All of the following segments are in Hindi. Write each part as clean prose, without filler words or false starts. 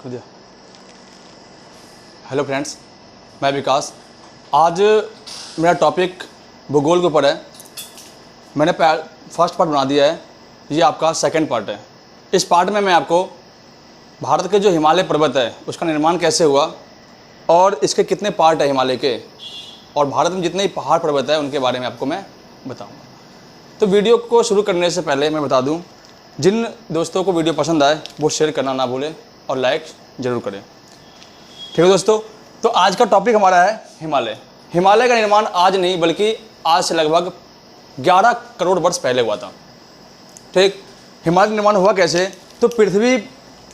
खुद हेलो फ्रेंड्स, मैं विकास। आज मेरा टॉपिक भूगोल के ऊपर है। मैंने फर्स्ट पार्ट बना दिया है, ये आपका सेकंड पार्ट है। इस पार्ट में मैं आपको भारत के जो हिमालय पर्वत है उसका निर्माण कैसे हुआ और इसके कितने पार्ट है हिमालय के, और भारत में जितने पहाड़ पर्वत है उनके बारे में आपको मैं बताऊंगा। तो वीडियो को शुरू करने से पहले मैं बता दूं, जिन दोस्तों को वीडियो पसंद आए वो शेयर करना ना भूलें और लाइक ज़रूर करें। ठीक है दोस्तों, तो आज का टॉपिक हमारा है हिमालय। हिमालय का निर्माण आज नहीं बल्कि आज से लगभग 11 करोड़ वर्ष पहले हुआ था। ठीक, हिमालय का निर्माण हुआ कैसे? तो पृथ्वी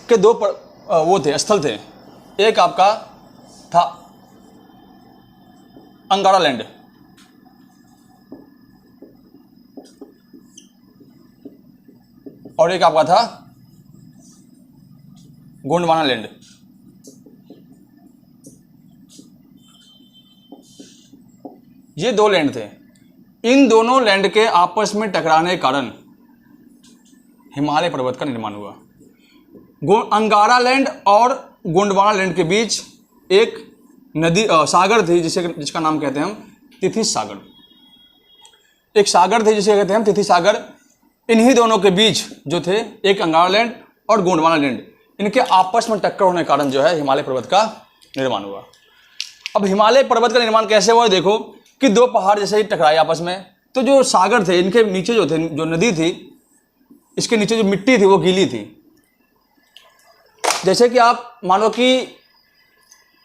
के दो वो थे, स्थल थे। एक आपका था अंगारा लैंड, और एक आपका था गोंडवाना लैंड। ये दो लैंड थे। इन दोनों लैंड के आपस में टकराने के कारण हिमालय पर्वत का निर्माण हुआ। अंगारा लैंड और गोंडवाना लैंड के बीच एक नदी सागर थी जिसका नाम कहते हैं हम तिथि सागर। एक सागर थे जिसे कहते हैं हम तिथि सागर। इन्हीं दोनों के बीच जो थे एक अंगारा लैंड और गोंडवाना लैंड, इनके आपस में टक्कर होने के कारण जो है हिमालय पर्वत का निर्माण हुआ। अब हिमालय पर्वत का निर्माण कैसे हुआ? देखो कि दो पहाड़ जैसे ही टकराए आपस में, तो जो सागर थे इनके नीचे जो थे, जो नदी थी, इसके नीचे जो मिट्टी थी वो गीली थी। जैसे कि आप मानो कि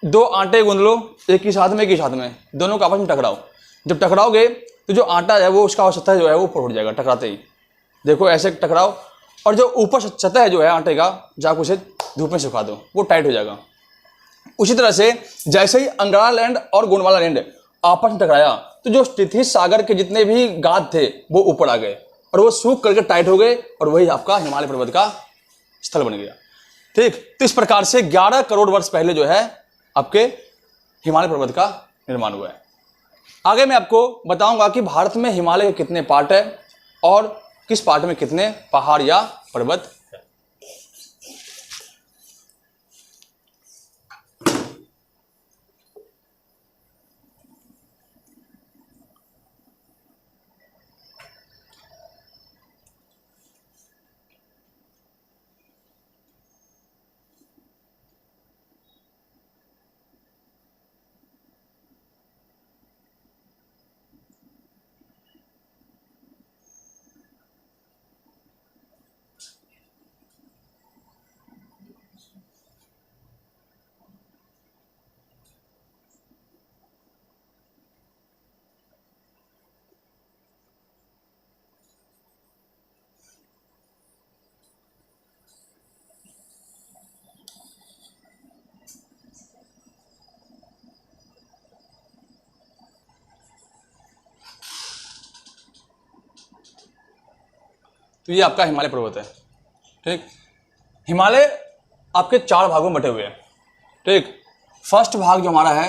दो आटे गूंद लो एक ही साथ में, दोनों को आपस में टकराओ। जब टकराओगे तो जो आटा है वो उसका सतह जो है वो ऊपर उठ जाएगा टकराते ही। देखो ऐसे टकराओ, और जो ऊपर सतह जो है आटे का, जाकर उसे धूप में सुखा दो, वो टाइट हो जाएगा। उसी तरह से जैसे ही अंगारा लैंड और गोंडवाना लैंड आपस में टकराया तो जो तिथि सागर के जितने भी गाद थे वो ऊपर आ गए और वो सूख करके टाइट हो गए, और वही आपका हिमालय पर्वत का स्थल बन गया। ठीक, तो इस प्रकार से 11 करोड़ वर्ष पहले जो है आपके हिमालय पर्वत का निर्माण हुआ है। आगे मैं आपको बताऊंगा कि भारत में हिमालय के कितने पार्ट है और किस पार्ट में कितने पहाड़ या पर्वत है। तो ये आपका हिमालय पर्वत है। ठीक, हिमालय आपके 4 भागों में बटे हुए हैं। ठीक, फर्स्ट भाग जो हमारा है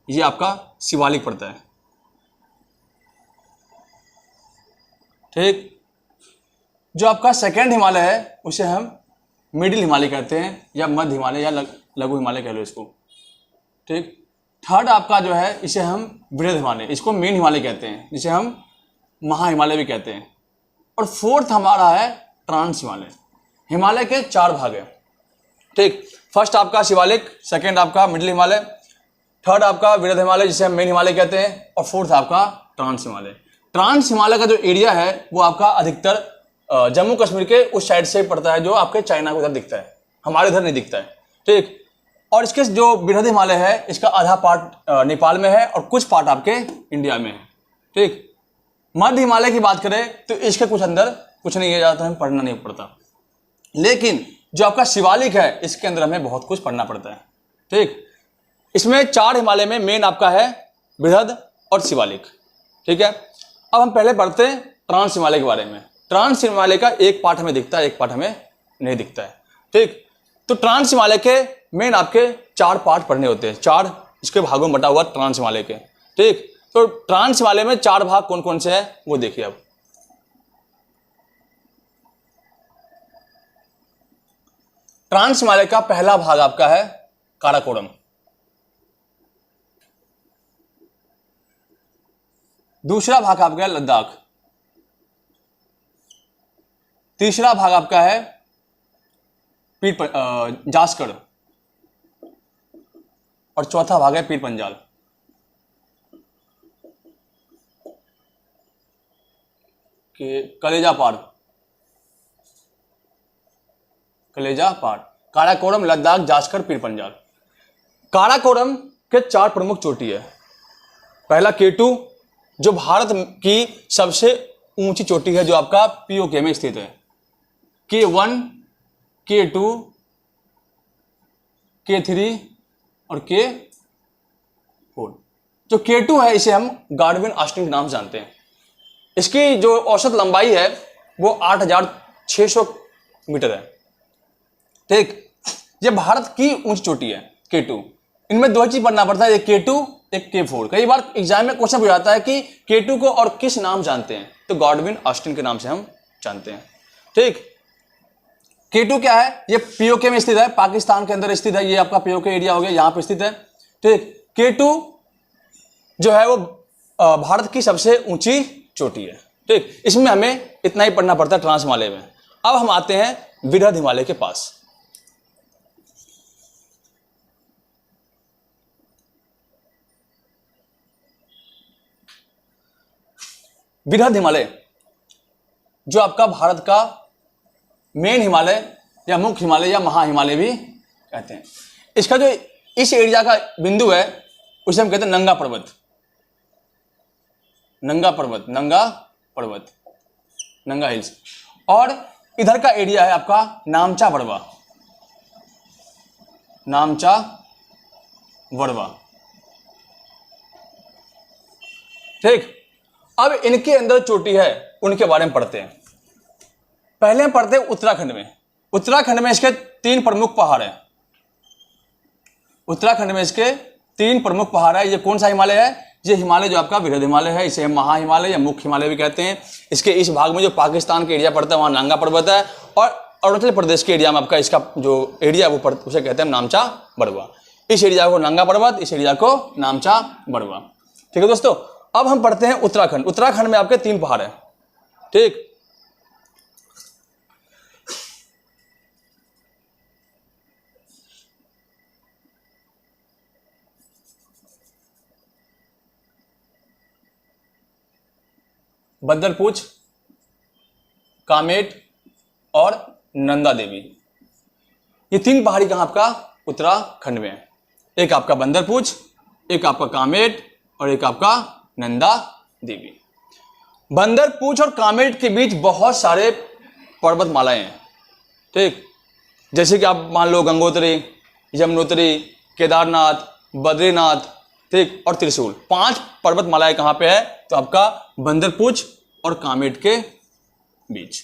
ये आपका शिवालिक पड़ता है। ठीक, जो आपका सेकेंड हिमालय है उसे हम मिडिल हिमालय कहते हैं, या मध्य हिमालय या लघु हिमालय कह लो इसको। ठीक, थर्ड आपका जो है इसे हम बृहद हिमालय, इसको मेन हिमालय कहते हैं, जिसे हम महा हिमालय भी कहते हैं। और फोर्थ हमारा है ट्रांस हिमालय। हिमालय के 4 भाग हैं। ठीक, फर्स्ट आपका शिवालिक, सेकंड आपका मिडिल हिमालय, थर्ड आपका बृहद हिमालय जिसे हम मेन हिमालय कहते हैं, और फोर्थ आपका ट्रांस हिमालय। ट्रांस हिमालय का जो एरिया है वो आपका अधिकतर जम्मू कश्मीर के उस साइड से पड़ता है जो आपके चाइना को उधर दिखता है, हमारे इधर नहीं दिखता है। ठीक, और इसके जो बृहद हिमालय है इसका आधा पार्ट नेपाल में है और कुछ पार्ट आपके इंडिया में है। ठीक, मध्य हिमालय की बात करें तो इसके कुछ अंदर कुछ नहीं है, ज़्यादातर हमें पढ़ना नहीं पड़ता। लेकिन जो आपका शिवालिक है इसके अंदर हमें बहुत कुछ पढ़ना पड़ता है। ठीक, इसमें 4 हिमालय में मेन आपका है बृहद और शिवालिक। ठीक है, अब हम पहले पढ़ते हैं ट्रांस हिमालय के बारे में। ट्रांस हिमालय का एक पार्ट हमें दिखता है, एक पार्ट हमें नहीं दिखता है। ठीक, तो ट्रांस हिमालय के मेन आपके 4 पार्ट पढ़ने होते हैं, 4 इसके भागों में बटा हुआ ट्रांस हिमालय के। ठीक, तो ट्रांस हिमालय में 4 भाग कौन कौन से हैं वो देखिए। अब ट्रांस हिमालय का पहला भाग आपका है काराकोरम, दूसरा भाग आपका है लद्दाख, तीसरा भाग आपका है जास्कर, और चौथा भाग है पीर पंजाल। कि कलेजा पार, कलेजा पार, काराकोरम, लद्दाख, जास्कर, पीर पंजाल। काराकोरम के 4 प्रमुख चोटी है। पहला K2 जो भारत की सबसे ऊंची चोटी है, जो आपका POK में स्थित है। K1, K2, K3 और K4। जो K2 है इसे हम गाडविन ऑस्टिन के नाम से जानते हैं। इसकी जो औसत लंबाई है वो 8600 मीटर है। ठीक, ये भारत की ऊंची चोटी है K2। इनमें 2 चीज पढ़ना पड़ता है, एक K2 एक K4। कई बार एग्जाम में क्वेश्चन पूछा जाता है कि K2 को और किस नाम जानते हैं, तो गाडविन ऑस्टिन के नाम से हम जानते हैं। ठीक, K2 क्या है, ये POK में स्थित है, पाकिस्तान के अंदर स्थित है। ये आपका POK एरिया हो गया, यहां पर स्थित है। ठीक, K2 जो है वो भारत की सबसे ऊंची चोटी है। ठीक, इसमें हमें इतना ही पढ़ना पड़ता है ट्रांस हिमालय में। अब हम आते हैं विरध हिमालय के पास। विरध हिमालय जो आपका भारत का मेन हिमालय या मुख्य हिमालय या महा हिमालय भी कहते हैं। इसका जो इस एरिया का बिंदु है उसे हम कहते हैं नंगा पर्वत, नंगा पर्वत, नंगा पर्वत, नंगा हिल्स। और इधर का एरिया है आपका नामचा बड़वा, नामचा बड़वा। ठीक, अब इनके अंदर चोटी है, उनके बारे में पढ़ते हैं। पहले हम पढ़ते हैं उत्तराखंड में। उत्तराखंड में इसके 3 प्रमुख पहाड़ हैं। उत्तराखंड में इसके 3 प्रमुख पहाड़ है। ये कौन सा हिमालय है, ये हिमालय जो आपका विरध हिमालय है, इसे हम महा हिमालय या मुख्य हिमालय भी कहते हैं। इसके इस भाग में जो पाकिस्तान के एरिया पड़ता है वहां नांगा पर्वत है, और अरुणाचल प्रदेश के एरिया में आपका इसका जो एरिया वो उसे कहते हैं नामचा बड़वा। इस एरिया को नंगा पर्वत, इस एरिया को नामचा बड़वा। ठीक है दोस्तों, अब हम पढ़ते हैं उत्तराखंड। उत्तराखंड में आपके 3 पहाड़ हैं। ठीक, बदरपूछ, कामेट और नंदा देवी। ये 3 पहाड़ी कहां आपका उत्तराखंड में है। एक आपका बंदरपूछ, एक आपका कामेट और एक आपका नंदा देवी। बंदरपूछ और कामेट के बीच बहुत सारे पर्वतमालाएं हैं। ठीक, जैसे कि आप मान लो गंगोत्री, यमुनोत्री, केदारनाथ, बद्रीनाथ, ठीक, और त्रिशूल। 5 पर्वतमालाएं कहां पे है, तो आपका बंदरपूछ और कामेट के बीच।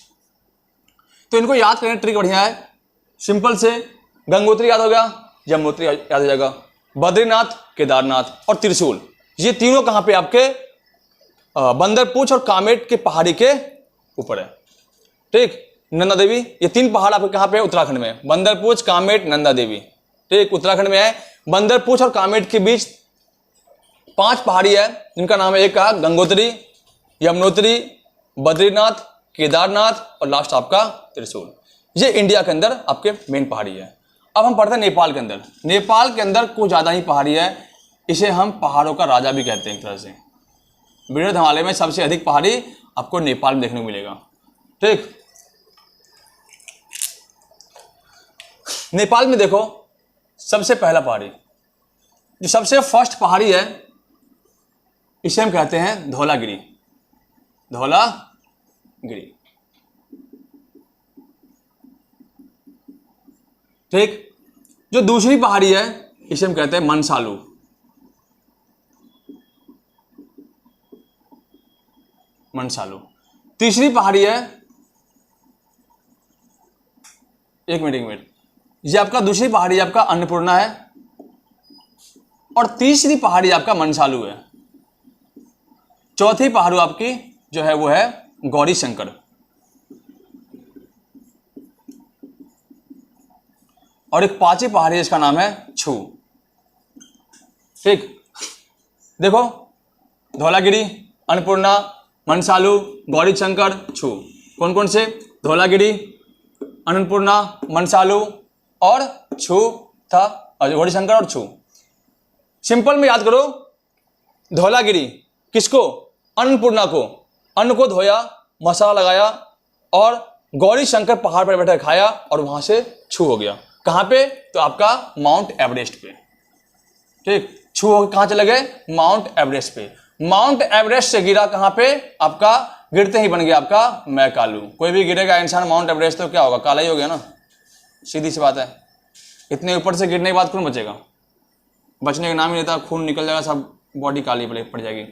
तो इनको याद करने ट्रिक बढ़िया है, सिंपल से। गंगोत्री याद हो गया, यमुनोत्री याद हो जाएगा, बद्रीनाथ, केदारनाथ और त्रिशूल, ये तीनों कहां पे आपके बंदरपूछ और कामेट के पहाड़ी के ऊपर है। ठीक, नंदा देवी, ये 3 पहाड़ आपके कहां पे है, उत्तराखंड में। बंदरपूछ, कामेट, नंदा देवी, ठीक, उत्तराखंड में है। बंदरपूछ और कामेट के बीच 5 पहाड़ी है, जिनका नाम है, एक कहा गंगोत्री, यमुनोत्री, बद्रीनाथ, केदारनाथ और लास्ट आपका त्रिशूल। ये इंडिया के अंदर आपके मेन पहाड़ी है। अब हम पढ़ते हैं नेपाल के अंदर। नेपाल के अंदर कुछ ज्यादा ही पहाड़ी है, इसे हम पहाड़ों का राजा भी कहते हैं एक तरह से। विरध हिमालय में सबसे अधिक पहाड़ी आपको नेपाल में देखने को मिलेगा। ठीक, नेपाल में देखो, सबसे पहला पहाड़ी, जो सबसे फर्स्ट पहाड़ी है, इसे हम कहते हैं धौलागिरी, धौलागिरी। ठीक, जो दूसरी पहाड़ी है, इसे हम कहते हैं मनसालू, मनसालू। तीसरी पहाड़ी है, एक मिनट, ये आपका दूसरी पहाड़ी आपका अन्नपूर्णा है, और तीसरी पहाड़ी आपका मनसालू है। चौथी पहाड़ी आपकी जो है वो है गौरी शंकर। और एक पांचवी पहाड़ी है इसका नाम है छू। ठीक, देखो धौलागिरी, अन्नपूर्णा, मनसालू, गौरी शंकर, छू। कौन कौन से? धौलागिरी, अन्नपूर्णा, मनसालू और छू था, गौरी शंकर और छू। सिंपल में याद करो, धौलागिरी किसको? अन्नपूर्णा को। अन्न को धोया, मसाला लगाया और गौरी शंकर पहाड़ पर बैठे खाया और वहां से छू हो गया। कहां पे? तो आपका माउंट एवरेस्ट पे। ठीक, छू हो कहां चले गए? माउंट एवरेस्ट पे। माउंट एवरेस्ट से गिरा कहां पे? आपका गिरते ही बन गया आपका मैकालू। कोई भी गिरेगा इंसान माउंट एवरेस्ट तो क्या होगा? काला ही हो गया ना, सीधी सी बात है। इतने ऊपर से गिरने के बाद कौन बचेगा? बचने का नाम ही लेता, खून निकल जाएगा, सब बॉडी काली पड़ जाएगी।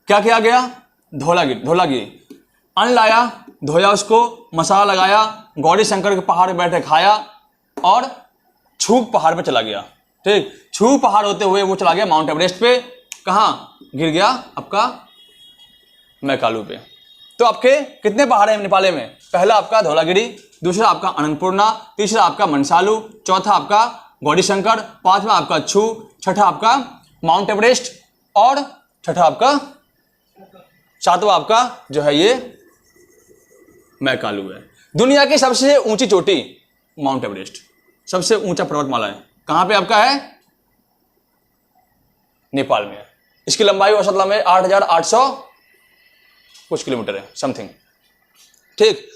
क्या किया गया? धौलागिरी अन्न लाया, धोया उसको, मसाला लगाया, गौरी शंकर के पहाड़ पे बैठे खाया और छू पहाड़ पे चला गया। ठीक, छू पहाड़ होते हुए वो चला गया माउंट एवरेस्ट पे। कहां गिर गया? आपका मैकालू पे। तो आपके कितने पहाड़ हैं नेपाल में? पहला आपका धौलागिरी, दूसरा आपका अन्नपूर्णा, तीसरा आपका मनसालू, चौथा आपका गौरी शंकर, पांचवा आपका छू, छठा आपका माउंट एवरेस्ट और छठा आपका सातवां आपका जो है ये मैकालू है। दुनिया की सबसे ऊंची चोटी माउंट एवरेस्ट, सबसे ऊंचा पर्वतमाला है। कहां पे आपका है? नेपाल में है। इसकी लंबाई औसत लंबाई 8,800 कुछ किलोमीटर है, समथिंग। ठीक,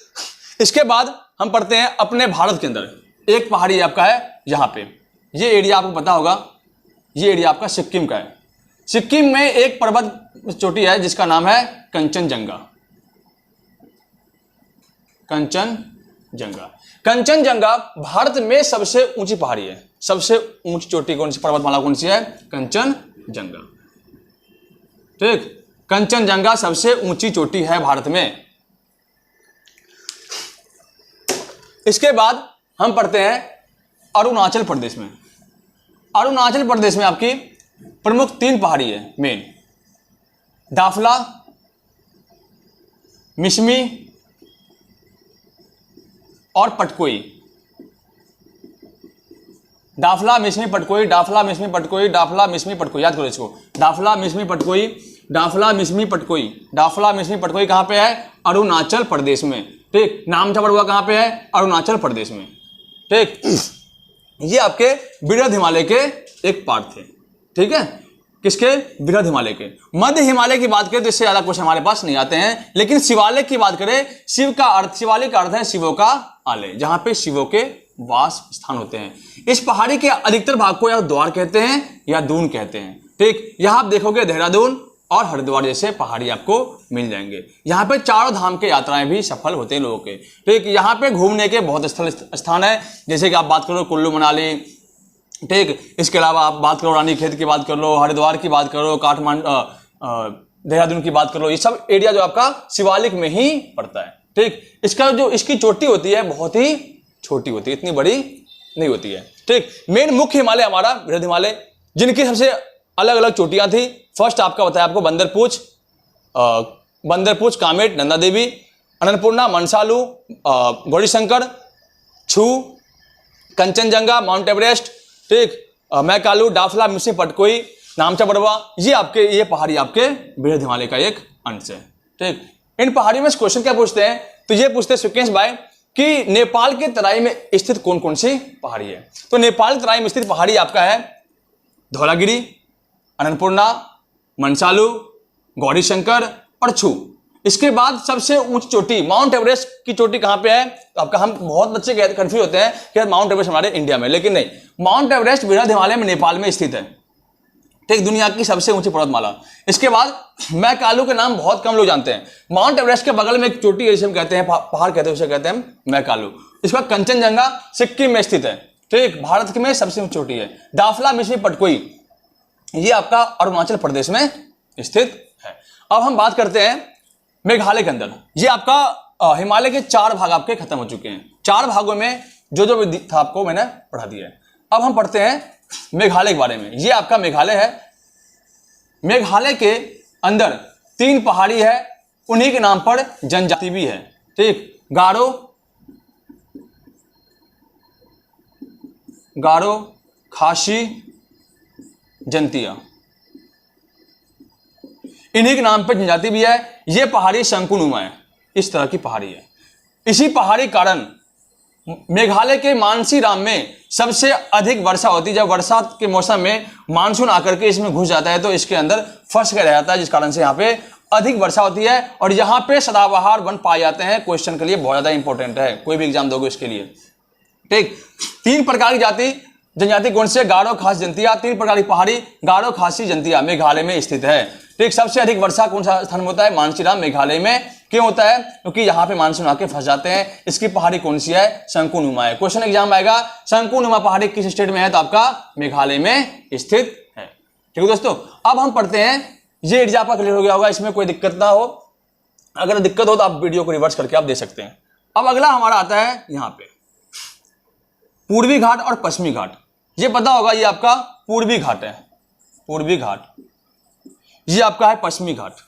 इसके बाद हम पढ़ते हैं अपने भारत के अंदर एक पहाड़ी आपका है यहां पे। ये एरिया आपको पता होगा, ये एरिया आपका सिक्किम का है। सिक्किम में एक पर्वत चोटी है जिसका नाम है कंचनजंगा। कंचनजंगा भारत में सबसे ऊंची पहाड़ी है। सबसे ऊंची चोटी कौन सी, पर्वतमाला कौन सी है? कंचनजंगा। ठीक, कंचनजंगा सबसे ऊंची चोटी है भारत में। इसके बाद हम पढ़ते हैं अरुणाचल प्रदेश में। अरुणाचल प्रदेश में आपकी प्रमुख 3 पहाड़ी है मेन, डाफला, मिश्मी और पटकोई। डाफला, मिश्मी, पटकोई, डाफला, मिश्मी, पटकोई, डाफला, मिश्मी, पटकोई। याद करो इसको, डाफला, मिश्मी, पटकोई, डाफला, मिश्मी, पटकोई, डाफला, मिश्मी, पटकोई। कहां पे है? अरुणाचल प्रदेश में। ठीक, नामचा पड़ुआ कहां पे है? अरुणाचल प्रदेश में। ठीक, ये आपके वृहद हिमालय के एक पार्ट थे। ठीक है, किसके? वृहद हिमालय के। मध्य हिमालय की बात करें तो इससे ज्यादा कुछ हमारे पास नहीं आते हैं, लेकिन शिवालय की बात करें, शिवालय का अर्थ है शिवों का आलय, जहां पे शिवों के वास स्थान होते हैं। इस पहाड़ी के अधिकतर भाग को या द्वार कहते हैं या दून कहते हैं। ठीक, यहां आप देखोगे देहरादून और हरिद्वार जैसे पहाड़ी आपको मिल जाएंगे। यहाँ पे चारों धाम के यात्राएं भी सफल होते हैं लोगों के। ठीक, यहाँ पे घूमने के बहुत स्थान है, जैसे कि आप बात करो कुल्लू मनाली। ठीक, इसके अलावा आप बात करो रानीखेत की बात कर लो, हरिद्वार की बात करो, काठमांडू, देहरादून की बात कर लो। ये सब एरिया जो आपका शिवालिक में ही पड़ता है। ठीक, इसका जो इसकी चोटी होती है बहुत ही छोटी होती है, इतनी बड़ी नहीं होती है। ठीक, मेन मुख्य हिमालय हमारा वृहद हिमालय, जिनकी सबसे अलग अलग चोटियां थी। फर्स्ट आपका बताया आपको बंदरपूछ, कामेट, नंदा देवी, अन्नपूर्णा, मनसालू, गौरी शंकर, छू, कंचनजंगा, माउंट एवरेस्ट। ठीक, मैकालू, डाफला, मिश्मी, पटकोई, नामचा पड़ुआ। ये पहाड़ी आपके वृहद हिमालय का एक अंश है। ठीक, इन पहाड़ियों में क्वेश्चन क्या पूछते हैं? तो ये पूछते हैं सुकेश भाई कि नेपाल के तराई में स्थित कौन कौन सी पहाड़ी है। तो नेपाल तराई में स्थित पहाड़ी आपका है धौलागिरी, अन्नपूर्णा, मनसालू, गौरी शंकर और छू। इसके बाद सबसे ऊंची चोटी माउंट एवरेस्ट की चोटी कहां पे है? तो आपका हम बहुत बच्चे कंफ्यूज होते हैं कि माउंट एवरेस्ट हमारे इंडिया में, लेकिन नहीं, माउंट एवरेस्ट वृहद हिमालय में नेपाल में स्थित है। ठीक, दुनिया की सबसे ऊंची पर्वतमाला। इसके बाद मैकालू के नाम बहुत कम लोग जानते हैं। माउंट एवरेस्ट के बगल में एक चोटी जिसे हम कहते हैं पहाड़ कहते हैं, उसे कहते हैं मैकालू। इसका कंचनजंगा सिक्किम में स्थित है। ठीक, भारत में सबसे ऊंची चोटी है। डाफला, मिश्मी, पटकोई ये आपका अरुणाचल प्रदेश में स्थित है। अब हम बात करते हैं मेघालय के अंदर। ये आपका हिमालय के 4 भाग आपके खत्म हो चुके हैं। 4 भागों में जो जो भी था आपको मैंने पढ़ा दिया है। अब हम पढ़ते हैं मेघालय के बारे में। ये आपका मेघालय है। मेघालय के अंदर 3 पहाड़ी है, उन्हीं के नाम पर जनजाति भी है। ठीक, गारो, गारो, खासी, जंतिया, इन्हीं के नाम पे जनजाति भी है। ये पहाड़ी शंकुनुमा है, इस तरह की पहाड़ी है। इसी पहाड़ी कारण मेघालय के मानसीराम में सबसे अधिक वर्षा होती है। जब वर्षा के मौसम में मानसून आकर के इसमें घुस जाता है तो इसके अंदर फंस कर रह जाता है, जिस कारण से यहाँ पे अधिक वर्षा होती है और यहाँ पे सदाबहार वन पाए जाते हैं। क्वेश्चन के लिए बहुत ज्यादा इंपॉर्टेंट है, कोई भी एग्जाम दोगे इसके लिए। ठीक, 3 प्रकार की जाति जनजाति कौन से? गारो, खासी, जंतिया। 3 प्रकार की पहाड़ी गारो, खासी, जंतिया मेघालय में स्थित है। ठीक, सबसे अधिक वर्षा कौन सा स्थान में होता है? मानसीराम मेघालय में। क्यों होता है? क्योंकि यहाँ पे मानसून आके फंस जाते हैं। इसकी पहाड़ी कौन सी है? शंकुनुमा है। क्वेश्चन एग्जाम आएगा शंकुनुमा पहाड़ी किस स्टेट में है? तो आपका मेघालय में स्थित है। ठीक है दोस्तों, अब हम पढ़ते हैं। ये एग्जाम आपका क्लियर हो गया होगा, इसमें कोई दिक्कत ना हो। अगर दिक्कत हो तो आप वीडियो को रिवर्स करके आप दे सकते हैं। अब अगला हमारा आता है यहाँ पे पूर्वी घाट और पश्चिमी घाट। ये पता होगा, ये आपका पूर्वी घाट है, पूर्वी घाट। ये आपका है पश्चिमी घाट।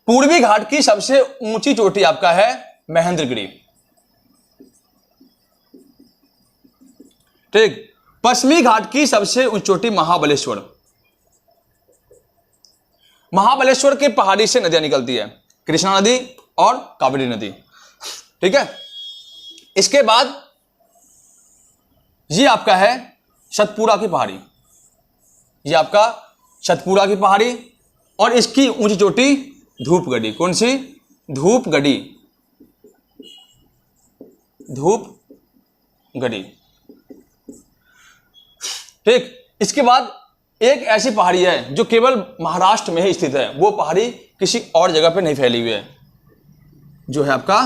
पूर्वी घाट की सबसे ऊंची चोटी आपका है महेंद्रगिरी। ठीक, पश्चिमी घाट की सबसे ऊंची चोटी महाबलेश्वर। महाबलेश्वर के पहाड़ी से नदियां निकलती है, कृष्णा नदी और कावेरी नदी। ठीक है, इसके बाद ये आपका है सतपुड़ा की पहाड़ी। ये आपका सतपुड़ा की पहाड़ी और इसकी ऊंची चोटी धूपगढ़ी। कौन सी? धूपगढ़ी, धूपगढ़ी। ठीक, इसके बाद एक ऐसी पहाड़ी है जो केवल महाराष्ट्र में ही स्थित है। वो पहाड़ी किसी और जगह पे नहीं फैली हुई है, जो है आपका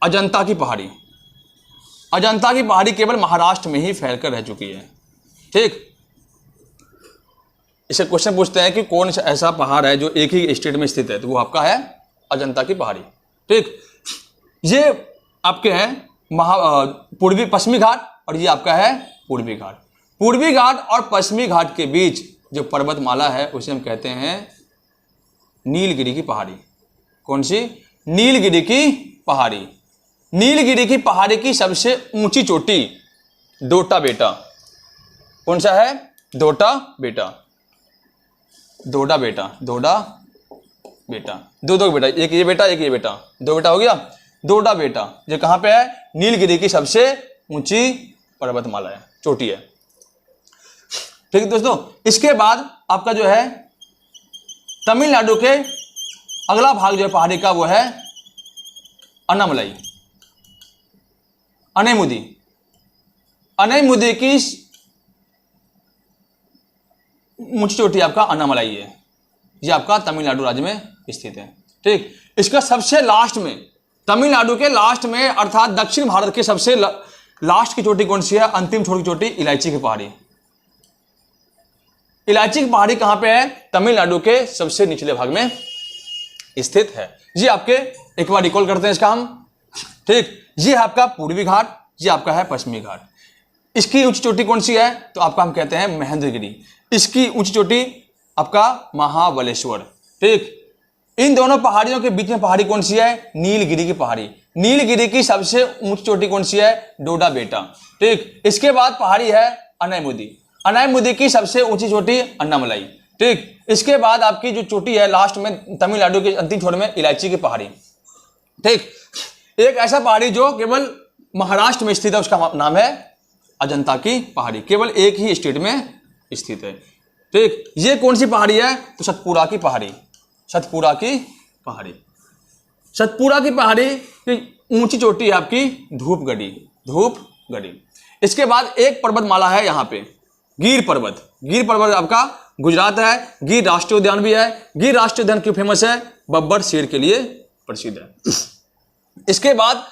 अजंता की पहाड़ी। अजंता की पहाड़ी केवल महाराष्ट्र में ही फैलकर रह चुकी है। ठीक, इसे क्वेश्चन पूछते हैं कि कौन सा ऐसा पहाड़ है जो एक ही स्टेट में स्थित है, तो वो आपका है अजंता की पहाड़ी। ठीक, ये आपके हैं पूर्वी पश्चिमी घाट और ये आपका है पूर्वी घाट। पूर्वी घाट और पश्चिमी घाट के बीच जो पर्वतमाला है उसे हम कहते हैं नीलगिरी की पहाड़ी। कौन सी? नीलगिरी की पहाड़ी। नीलगिरी की पहाड़ी की सबसे ऊंची चोटी डोटा बेटा। कौन सा है? डोटा बेटा। डोडा बेटा, डोडा बेटा, दो बेटा, एक ये बेटा एक ये बेटा, 2 बेटा हो गया। डोडा बेटा जो कहां पे है? नीलगिरी की सबसे ऊंची पर्वतमाला है, चोटी है। ठीक है दोस्तों, इसके बाद आपका जो है तमिलनाडु के अगला भाग जो है पहाड़ी का वो है अनामलाई, अनेमुदी। अनेमुदी की ऊंची चोटी आपका अनामलाई है। ये आपका तमिलनाडु राज्य में स्थित है। ठीक, इसका सबसे लास्ट में, तमिलनाडु के लास्ट में अर्थात दक्षिण भारत के सबसे लास्ट की चोटी कौन सी है? अंतिम छोटी चोटी इलायची की पहाड़ी। इलायची की पहाड़ी कहां पे है? तमिलनाडु के सबसे निचले भाग में स्थित है। ये आपके एक बार रिकॉल करते हैं इसका हम। ठीक, ये है आपका पूर्वी घाट, ये आपका है पश्चिमी घाट। इसकी ऊंची चोटी कौन सी है? तो आपका हम कहते हैं महेंद्रगिरी। इसकी ऊंची चोटी आपका महाबलेश्वर। ठीक, इन दोनों पहाड़ियों के बीच में पहाड़ी कौन सी है? नीलगिरी की पहाड़ी। नीलगिरी की सबसे ऊंची चोटी कौन सी है? डोडा बेटा। ठीक, इसके बाद पहाड़ी है अनायमुदी। अनायमुदी की सबसे ऊंची चोटी अन्नामलाई। ठीक, इसके बाद आपकी जो चोटी है लास्ट में तमिलनाडु के अंतिम छोर में इलायची की पहाड़ी। ठीक, एक ऐसा पहाड़ी जो केवल महाराष्ट्र में स्थित है, उसका नाम है अजंता की पहाड़ी। केवल एक ही स्टेट में स्थित है। ठीक, ये कौन सी पहाड़ी है? तो सतपुड़ा की पहाड़ी। सतपुड़ा की पहाड़ी। सतपुड़ा की पहाड़ी की ऊंची चोटी है आपकी धूपगढ़ी। धूपगढ़ी। इसके बाद एक पर्वतमाला है यहाँ पे, गिर पर्वत। गिर पर्वत आपका गुजरात है। गिर राष्ट्रीय उद्यान भी है। गिर राष्ट्रीय उद्यान क्यों फेमस है? बब्बर शेर के लिए प्रसिद्ध है। इसके बाद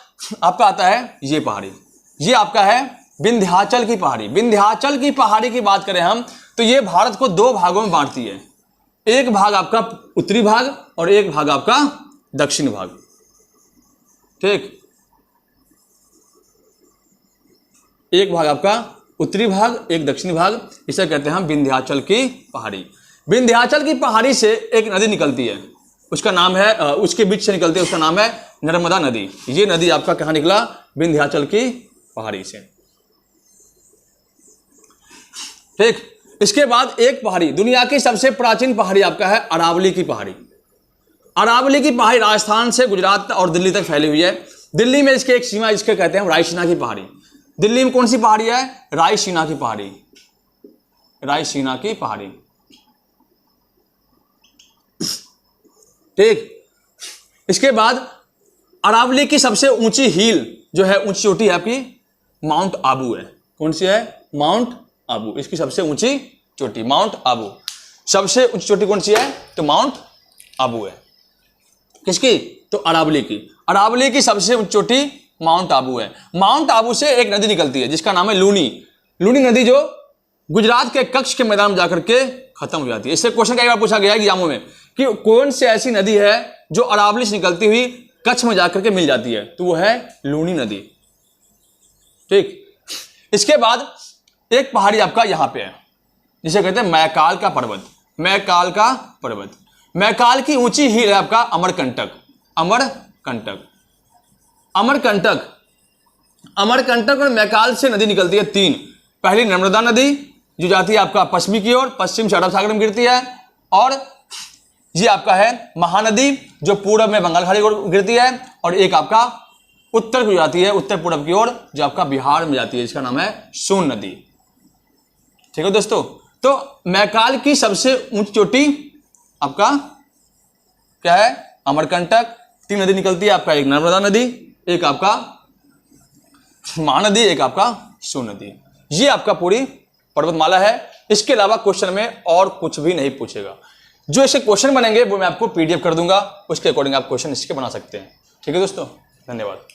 आपका आता है ये पहाड़ी, ये आपका है विंध्याचल की पहाड़ी। विंध्याचल की पहाड़ी की बात करें हम तो ये भारत को 2 भागों में बांटती है। एक भाग आपका उत्तरी भाग और एक भाग आपका दक्षिण भाग। ठीक, एक भाग आपका उत्तरी भाग, एक दक्षिणी भाग। इसे कहते हैं हम विंध्याचल की पहाड़ी। विंध्याचल की पहाड़ी से एक नदी निकलती है, उसका नाम है, उसके बीच से निकलती है, उसका नाम है नर्मदा नदी। ये नदी आपका कहाँ निकला? विंध्याचल की पहाड़ी से। ठीक, इसके बाद एक पहाड़ी, दुनिया की सबसे प्राचीन पहाड़ी आपका है अरावली की पहाड़ी। अरावली की पहाड़ी राजस्थान से गुजरात और दिल्ली तक फैली हुई है। दिल्ली में इसके एक सीमा, इसके कहते हैं रायसीना की पहाड़ी। दिल्ली में कौन सी पहाड़ी है? रायसीना की पहाड़ी, रायसीना की पहाड़ी। ठीक, इसके बाद अरावली की सबसे ऊंची हील जो है, ऊंची चोटी है आपकी माउंट आबू है। कौन सी है? माउंट आबू। इसकी सबसे ऊंची चोटी माउंट आबू। सबसे ऊंची चोटी कौन सी है? तो माउंट आबू है। किसकी? तो अरावली की। अरावली की सबसे ऊंची चोटी माउंट आबू है। माउंट आबू से एक नदी निकलती है जिसका नाम है लूनी। लूनी नदी जो गुजरात के कच्छ के मैदान में जाकर के खत्म हो जाती है। इससे क्वेश्चन कई बार पूछा गया है एग्जामों में कि कौन सी ऐसी नदी है जो अरावली से निकलती हुई कच्छ में जाकर के मिल जाती है, तो वो है लूनी नदी। ठीक, इसके बाद एक पहाड़ी आपका यहां पे है जिसे कहते हैं मैकाल का पर्वत। मैकाल का पर्वत, मैकाल की ऊंची हील है आपका अमरकंटक। अमरकंटक, अमरकंटक, अमरकंटक और मैकाल से नदी निकलती है तीन। पहली नर्मदा नदी जो जाती है आपका पश्चिमी की ओर, पश्चिम से अरब सागर में गिरती है। और ये आपका है महानदी जो पूर्व में बंगाल खाड़ी की ओर गिरती है। और एक आपका उत्तर की जाती है, उत्तर पूर्व की ओर, जो आपका बिहार में जाती है, इसका नाम है सोन नदी। ठीक है दोस्तों, तो मैकाल की सबसे ऊंची चोटी आपका क्या है? अमरकंटक। तीन नदी निकलती है आपका, एक नर्मदा नदी, एक आपका महानदी, एक आपका सोन नदी। ये आपका पूरी पर्वतमाला है। इसके अलावा क्वेश्चन में और कुछ भी नहीं पूछेगा। जो ऐसे क्वेश्चन बनेंगे वो मैं आपको पीडीएफ कर दूंगा, उसके अकॉर्डिंग आप क्वेश्चन इसके बना सकते हैं। ठीक है दोस्तों, धन्यवाद।